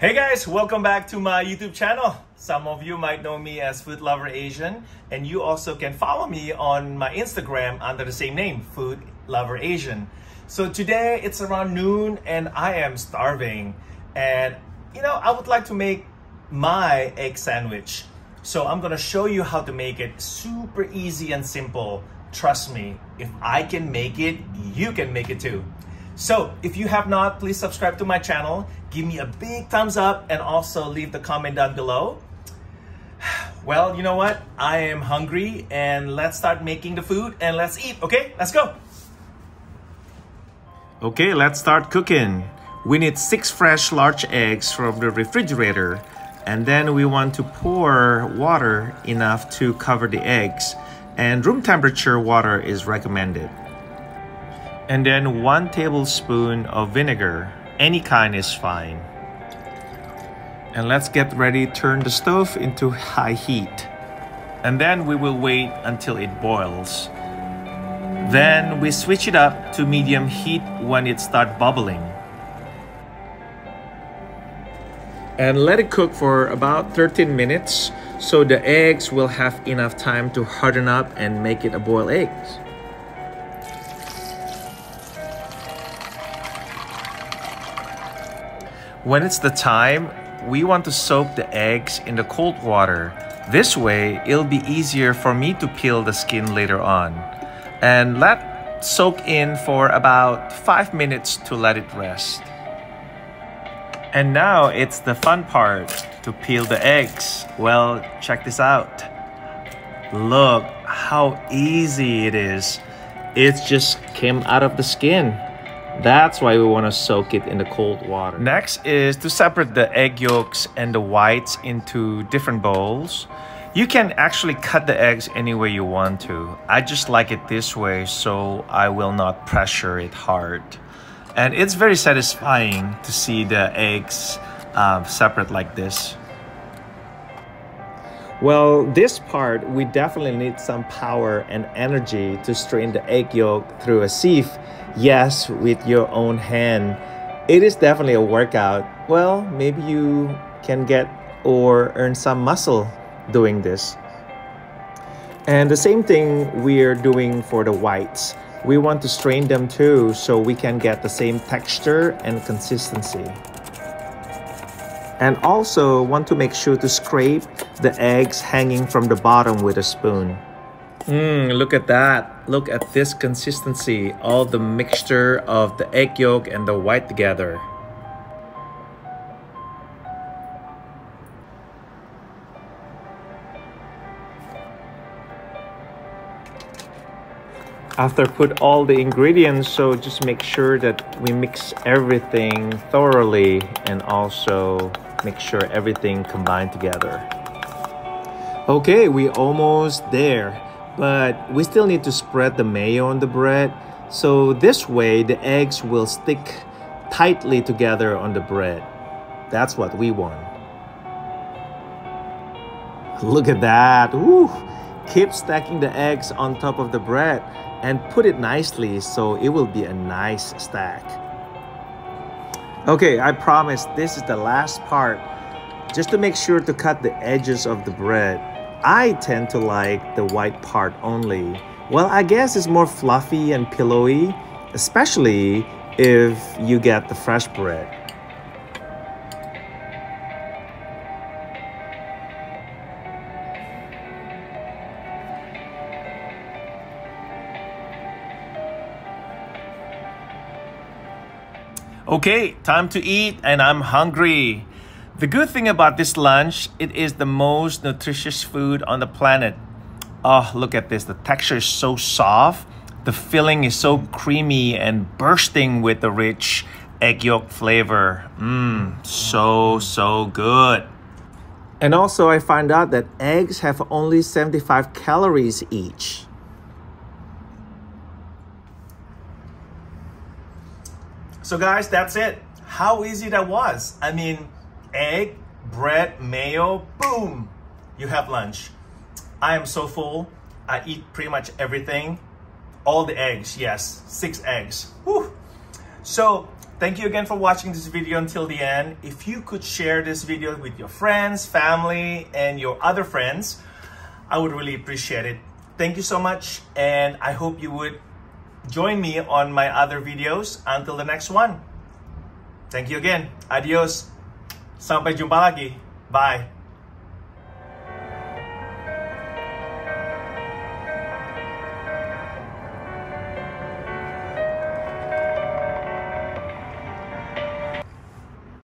Hey guys, welcome back to my YouTube channel. Some of you might know me as Foodloverasian, and you also can follow me on my Instagram under the same name, Foodloverasian. So today it's around noon and I am starving, and I would like to make my egg sandwich. So I'm gonna show you how to make it super easy and simple. Trust me, if I can make it, you can make it too. So if you have not, please subscribe to my channel, give me a big thumbs up, and also leave the comment down below. Well, you know what? I am hungry, and let's start making the food and let's eat, okay? Let's go. Okay, let's start cooking. We need 6 fresh large eggs from the refrigerator, and then we want to pour water enough to cover the eggs, and room temperature water is recommended. And then 1 tablespoon of vinegar, any kind is fine. And let's get ready, turn the stove into high heat. And then we will wait until it boils. Then we switch it up to medium heat when it starts bubbling. And let it cook for about 13 minutes so the eggs will have enough time to harden up and make it a boiled egg. When it's the time, we want to soak the eggs in the cold water. This way, it'll be easier for me to peel the skin later on. And let soak in for about 5 minutes to let it rest. And now it's the fun part, to peel the eggs. Well, check this out. Look how easy it is. It just came out of the skin. That's why we want to soak it in the cold water. Next is to separate the egg yolks and the whites into different bowls. You can actually cut the eggs any way you want to. I just like it this way, so I will not pressure it hard. And it's very satisfying to see the eggs separate like this. Well, this part, we definitely need some power and energy to strain the egg yolk through a sieve. Yes, with your own hand. It is definitely a workout. Well, maybe you can get or earn some muscle doing this. And the same thing we're doing for the whites. We want to strain them too so we can get the same texture and consistency. And also want to make sure to scrape the eggs hanging from the bottom with a spoon. Look at that. Look at this consistency. All the mixture of the egg yolk and the white together. After put all the ingredients, so just make sure that we mix everything thoroughly and also make sure everything combined together. Okay, we're almost there. But we still need to spread the mayo on the bread, so this way the eggs will stick tightly together on the bread. That's what we want. Look at that. Woo. Keep stacking the eggs on top of the bread and put it nicely so it will be a nice stack. Okay, I promise this is the last part. Just to make sure to cut the edges of the bread. I tend to like the white part only. Well, I guess it's more fluffy and pillowy, especially if you get the fresh bread. Okay, time to eat, and I'm hungry. The good thing about this lunch, it is the most nutritious food on the planet. Oh, look at this. The texture is so soft. The filling is so creamy and bursting with the rich egg yolk flavor. So good. And also, I found out that eggs have only 75 calories each. So guys, that's it. How easy that was. I mean, egg, bread, mayo, boom, you have lunch. I am so full. I eat pretty much everything. All the eggs, yes, 6 eggs. Whew. So Thank you again for watching this video until the end. If you could share this video with your friends, family, and your other friends, I would really appreciate it. Thank you so much, and I hope you would join me on my other videos until the next one. Thank you again. Adios. Sampai jumpa lagi. Bye.